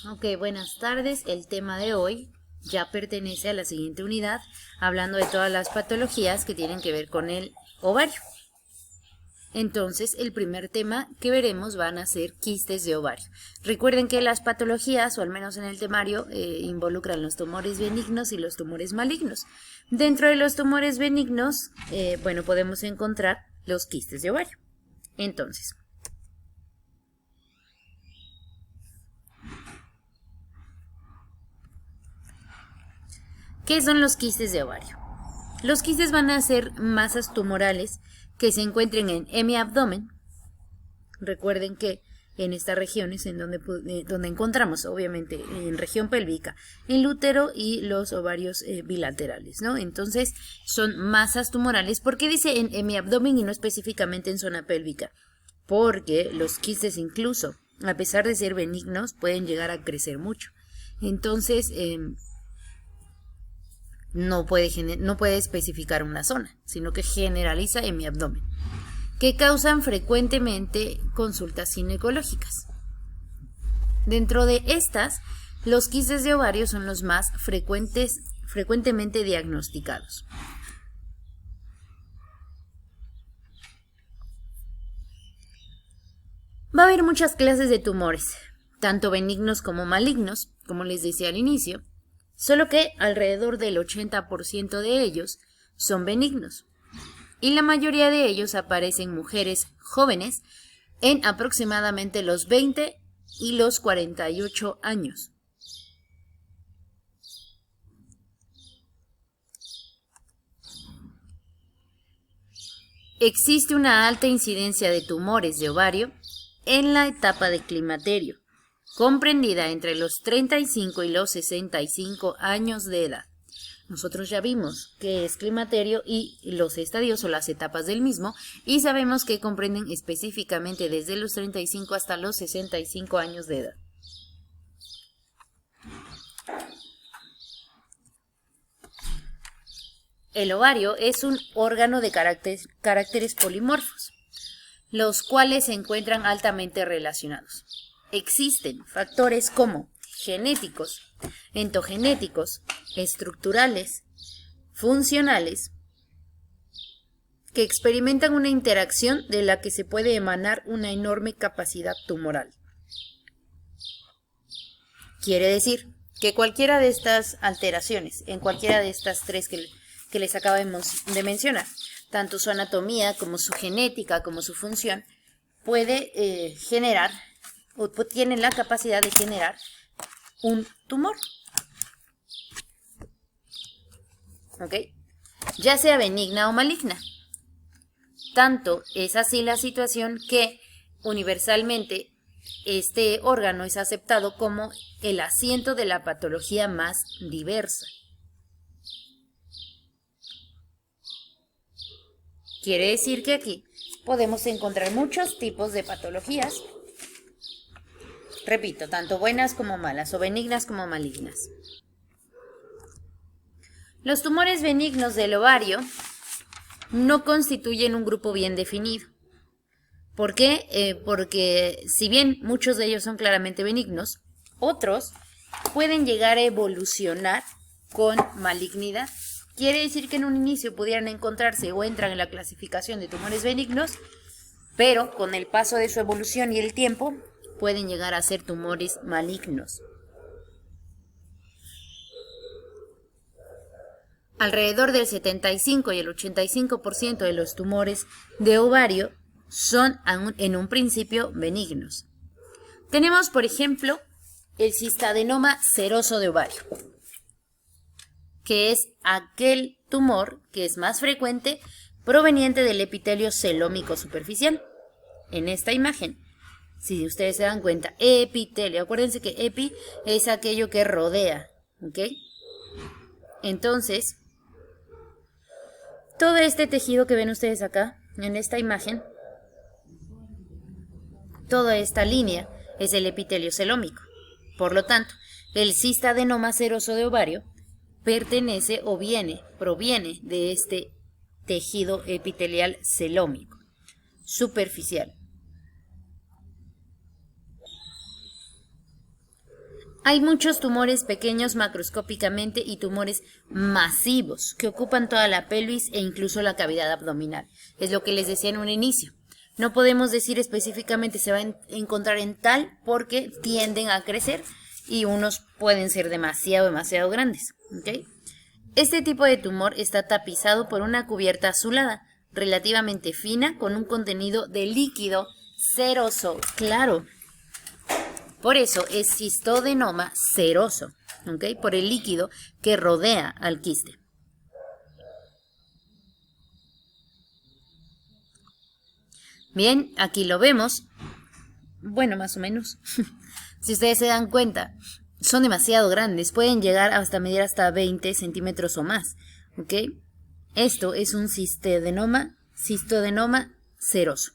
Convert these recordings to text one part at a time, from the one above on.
Ok, buenas tardes. El tema de hoy ya pertenece a la siguiente unidad, hablando de todas las patologías que tienen que ver con el ovario. Entonces, el primer tema que veremos van a ser quistes de ovario. Recuerden que las patologías, o al menos en el temario, involucran los tumores benignos y los tumores malignos. Dentro de los tumores benignos, podemos encontrar los quistes de ovario. Entonces, ¿qué son los quistes de ovario? Los quistes van a ser masas tumorales que se encuentren en hemiabdomen. Recuerden que en estas regiones en donde encontramos, obviamente, en región pélvica, el útero y los ovarios bilaterales, ¿no? Entonces, son masas tumorales. ¿Por qué dice en hemiabdomen y no específicamente en zona pélvica? Porque los quistes, incluso, a pesar de ser benignos, pueden llegar a crecer mucho. Entonces, no puede especificar una zona, sino que generaliza en mi abdomen, que causan frecuentemente consultas ginecológicas. Dentro de estas, los quistes de ovario son los más frecuentemente diagnosticados. Va a haber muchas clases de tumores, tanto benignos como malignos, como les decía al inicio, solo que alrededor del 80% de ellos son benignos. Y la mayoría de ellos aparecen en mujeres jóvenes en aproximadamente los 20 y los 48 años. Existe una alta incidencia de tumores de ovario en la etapa de climaterio, comprendida entre los 35 y los 65 años de edad. Nosotros ya vimos qué es climaterio y los estadios o las etapas del mismo, y sabemos que comprenden específicamente desde los 35 hasta los 65 años de edad. El ovario es un órgano de caracteres polimorfos, los cuales se encuentran altamente relacionados. Existen factores como genéticos, endogenéticos, estructurales, funcionales, que experimentan una interacción de la que se puede emanar una enorme capacidad tumoral. Quiere decir que cualquiera de estas alteraciones, en cualquiera de estas tres que les acabamos de mencionar, tanto su anatomía como su genética como su función, puede generar o tienen la capacidad de generar un tumor. ¿Ok? Ya sea benigna o maligna. Tanto es así la situación que universalmente este órgano es aceptado como el asiento de la patología más diversa. Quiere decir que aquí podemos encontrar muchos tipos de patologías. Repito, tanto buenas como malas, o benignas como malignas. Los tumores benignos del ovario no constituyen un grupo bien definido. ¿Por qué? Porque si bien muchos de ellos son claramente benignos, otros pueden llegar a evolucionar con malignidad. Quiere decir que en un inicio pudieran encontrarse o entran en la clasificación de tumores benignos, pero con el paso de su evolución y el tiempo pueden llegar a ser tumores malignos. Alrededor del 75 y el 85% de los tumores de ovario son en un principio benignos. Tenemos, por ejemplo, el cistadenoma seroso de ovario, que es aquel tumor que es más frecuente proveniente del epitelio celómico superficial. En esta imagen, si ustedes se dan cuenta, epitelio, acuérdense que epi es aquello que rodea, ¿ok? Entonces, todo este tejido que ven ustedes acá, en esta imagen, toda esta línea es el epitelio celómico. Por lo tanto, el cistadenoma seroso de ovario pertenece o proviene de este tejido epitelial celómico, superficial. Hay muchos tumores pequeños macroscópicamente y tumores masivos que ocupan toda la pelvis e incluso la cavidad abdominal. Es lo que les decía en un inicio. No podemos decir específicamente se va a encontrar en tal porque tienden a crecer y unos pueden ser demasiado grandes. ¿Okay? Este tipo de tumor está tapizado por una cubierta azulada, relativamente fina, con un contenido de líquido seroso claro. Por eso es cistoadenoma seroso, ¿okay? Por el líquido que rodea al quiste. Bien, aquí lo vemos. Bueno, más o menos. Si ustedes se dan cuenta, son demasiado grandes. Pueden llegar hasta medir hasta 20 centímetros o más, ¿ok? Esto es un cistoadenoma seroso,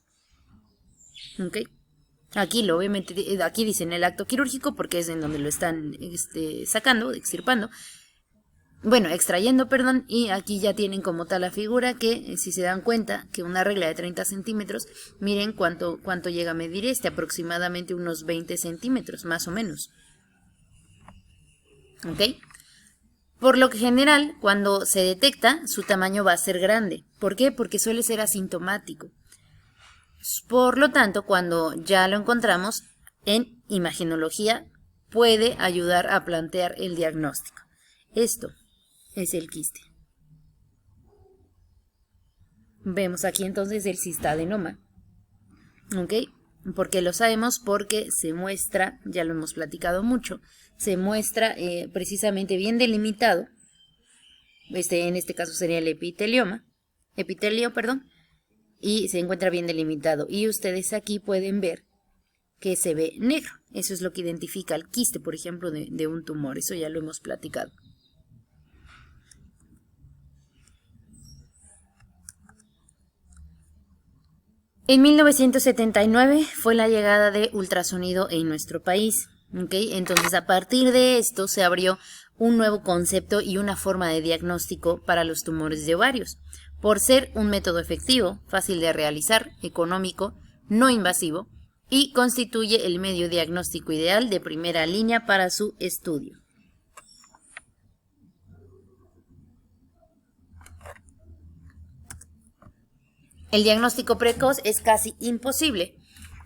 ¿ok? Aquí obviamente, aquí dicen el acto quirúrgico porque es en donde lo están extrayendo, perdón, y aquí ya tienen como tal la figura que, si se dan cuenta, que una regla de 30 centímetros, miren cuánto llega a medir aproximadamente unos 20 centímetros, más o menos. ¿Ok? Por lo general, cuando se detecta, su tamaño va a ser grande. ¿Por qué? Porque suele ser asintomático. Por lo tanto, cuando ya lo encontramos en imagenología, puede ayudar a plantear el diagnóstico. Esto es el quiste. Vemos aquí entonces el cistoadenoma. ¿Ok? ¿Por qué lo sabemos? Porque se muestra, ya lo hemos platicado mucho, se muestra precisamente bien delimitado. En este caso sería el epitelio, y se encuentra bien delimitado. Y ustedes aquí pueden ver que se ve negro. Eso es lo que identifica el quiste, por ejemplo, de un tumor. Eso ya lo hemos platicado. En 1979 fue la llegada de ultrasonido en nuestro país. ¿Okay? Entonces, a partir de esto se abrió un nuevo concepto y una forma de diagnóstico para los tumores de ovarios, por ser un método efectivo, fácil de realizar, económico, no invasivo y constituye el medio diagnóstico ideal de primera línea para su estudio. El diagnóstico precoz es casi imposible.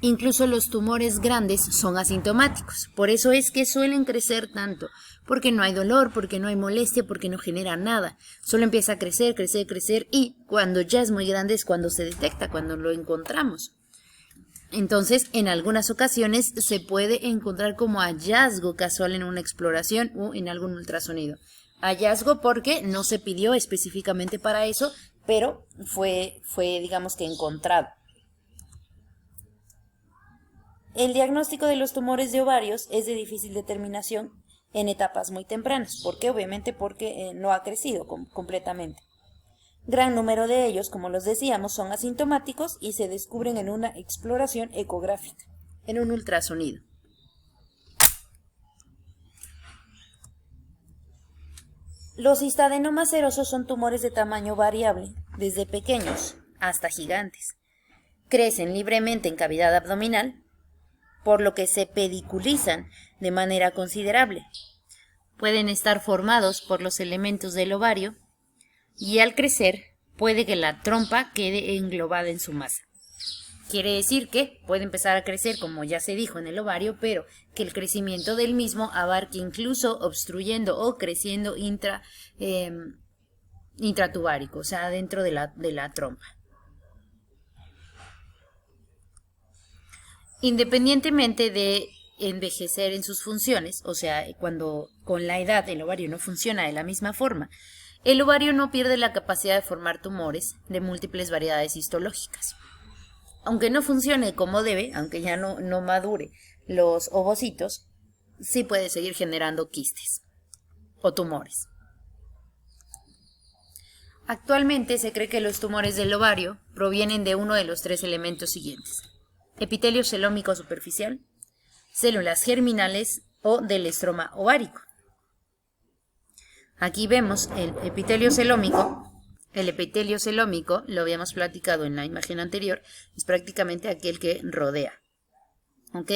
Incluso los tumores grandes son asintomáticos. Por eso es que suelen crecer tanto. Porque no hay dolor, porque no hay molestia, porque no genera nada. Solo empieza a crecer, crecer, crecer y cuando ya es muy grande es cuando se detecta, cuando lo encontramos. Entonces, en algunas ocasiones se puede encontrar como hallazgo casual en una exploración o en algún ultrasonido. Hallazgo porque no se pidió específicamente para eso, pero fue digamos que encontrado. El diagnóstico de los tumores de ovarios es de difícil determinación en etapas muy tempranas. ¿Por qué? Obviamente porque no ha crecido completamente. Gran número de ellos, como los decíamos, son asintomáticos y se descubren en una exploración ecográfica, en un ultrasonido. Los cistadenomas serosos son tumores de tamaño variable, desde pequeños hasta gigantes. Crecen libremente en cavidad abdominal, por lo que se pediculizan de manera considerable. Pueden estar formados por los elementos del ovario y al crecer puede que la trompa quede englobada en su masa. Quiere decir que puede empezar a crecer, como ya se dijo, en el ovario, pero que el crecimiento del mismo abarque incluso obstruyendo o creciendo intratubárico, o sea, dentro de la trompa. Independientemente de envejecer en sus funciones, o sea, cuando con la edad el ovario no funciona de la misma forma, el ovario no pierde la capacidad de formar tumores de múltiples variedades histológicas. Aunque no funcione como debe, aunque ya no madure los ovocitos, sí puede seguir generando quistes o tumores. Actualmente se cree que los tumores del ovario provienen de uno de los tres elementos siguientes: epitelio celómico superficial, células germinales o del estroma ovárico. Aquí vemos el epitelio celómico. El epitelio celómico, lo habíamos platicado en la imagen anterior, es prácticamente aquel que rodea. ¿Ok?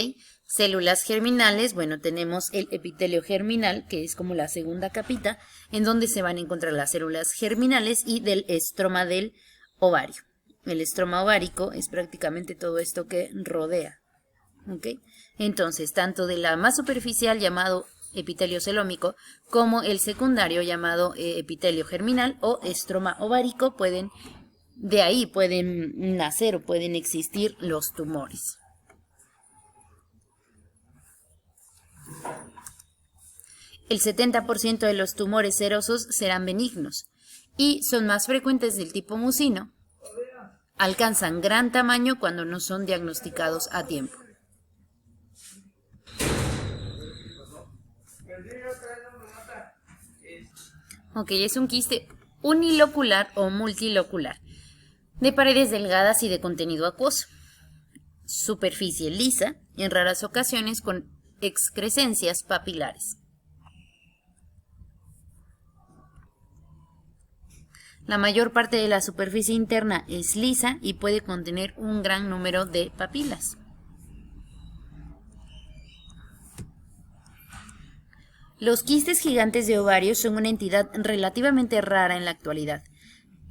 Células germinales, bueno, tenemos el epitelio germinal, que es como la segunda capita, en donde se van a encontrar las células germinales y del estroma del ovario. El estroma ovárico es prácticamente todo esto que rodea. ¿Ok? Entonces, tanto de la más superficial llamado epitelio celómico como el secundario llamado epitelio germinal o estroma ovárico de ahí pueden nacer o pueden existir los tumores. El 70% de los tumores serosos serán benignos y son más frecuentes del tipo mucino. Alcanzan gran tamaño cuando no son diagnosticados a tiempo. Ok, es un quiste unilocular o multilocular, de paredes delgadas y de contenido acuoso. Superficie lisa, en raras ocasiones con excrescencias papilares. La mayor parte de la superficie interna es lisa y puede contener un gran número de papilas. Los quistes gigantes de ovario son una entidad relativamente rara en la actualidad.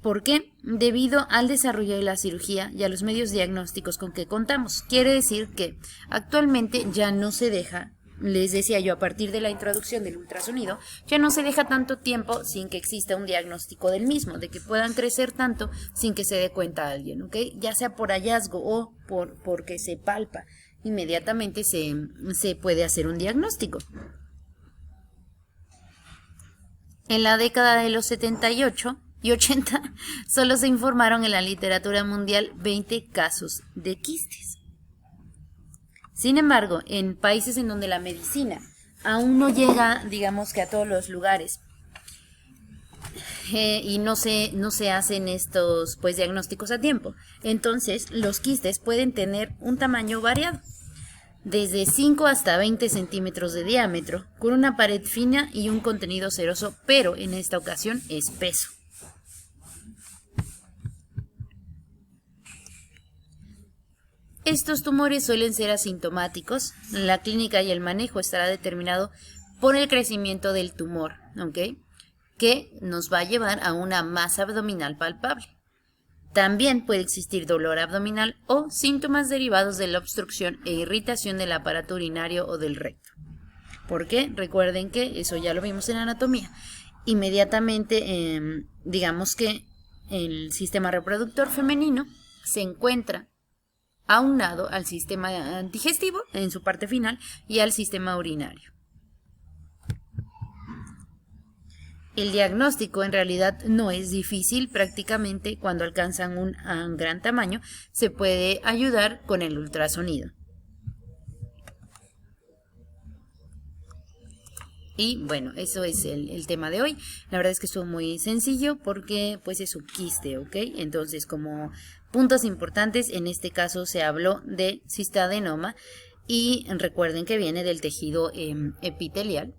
¿Por qué? Debido al desarrollo de la cirugía y a los medios diagnósticos con que contamos. Quiere decir que actualmente ya no se deja, les decía yo, a partir de la introducción del ultrasonido, ya no se deja tanto tiempo sin que exista un diagnóstico del mismo, de que puedan crecer tanto sin que se dé cuenta a alguien, ¿ok? Ya sea por hallazgo o porque se palpa, inmediatamente se puede hacer un diagnóstico. En la década de los 78 y 80 solo se informaron en la literatura mundial 20 casos de quistes. Sin embargo, en países en donde la medicina aún no llega, digamos que a todos los lugares, y no se hacen estos diagnósticos a tiempo, entonces los quistes pueden tener un tamaño variado, desde 5 hasta 20 centímetros de diámetro, con una pared fina y un contenido seroso, pero en esta ocasión espeso. Estos tumores suelen ser asintomáticos. La clínica y el manejo estará determinado por el crecimiento del tumor, ¿ok? Que nos va a llevar a una masa abdominal palpable. También puede existir dolor abdominal o síntomas derivados de la obstrucción e irritación del aparato urinario o del recto. ¿Por qué? Recuerden que eso ya lo vimos en anatomía. Inmediatamente, digamos que el sistema reproductor femenino se encuentra aunado al sistema digestivo en su parte final y al sistema urinario. El diagnóstico en realidad no es difícil, prácticamente cuando alcanzan un gran tamaño se puede ayudar con el ultrasonido. Y bueno, eso es el tema de hoy. La verdad es que estuvo muy sencillo porque pues es un quiste, ¿ok? Entonces, como puntos importantes, en este caso se habló de cistadenoma y recuerden que viene del tejido epitelial.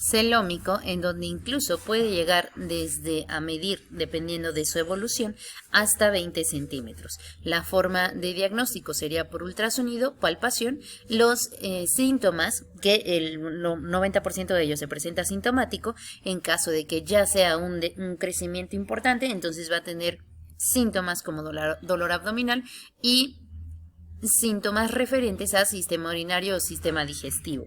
Celómico, en donde incluso puede llegar desde a medir, dependiendo de su evolución, hasta 20 centímetros. La forma de diagnóstico sería por ultrasonido, palpación. Los síntomas, que el 90% de ellos se presenta asintomático, en caso de que ya sea un crecimiento importante, entonces va a tener síntomas como dolor abdominal y síntomas referentes al sistema urinario o sistema digestivo.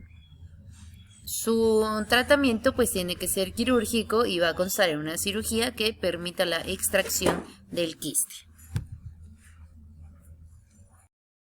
Su tratamiento pues tiene que ser quirúrgico y va a constar en una cirugía que permita la extracción del quiste.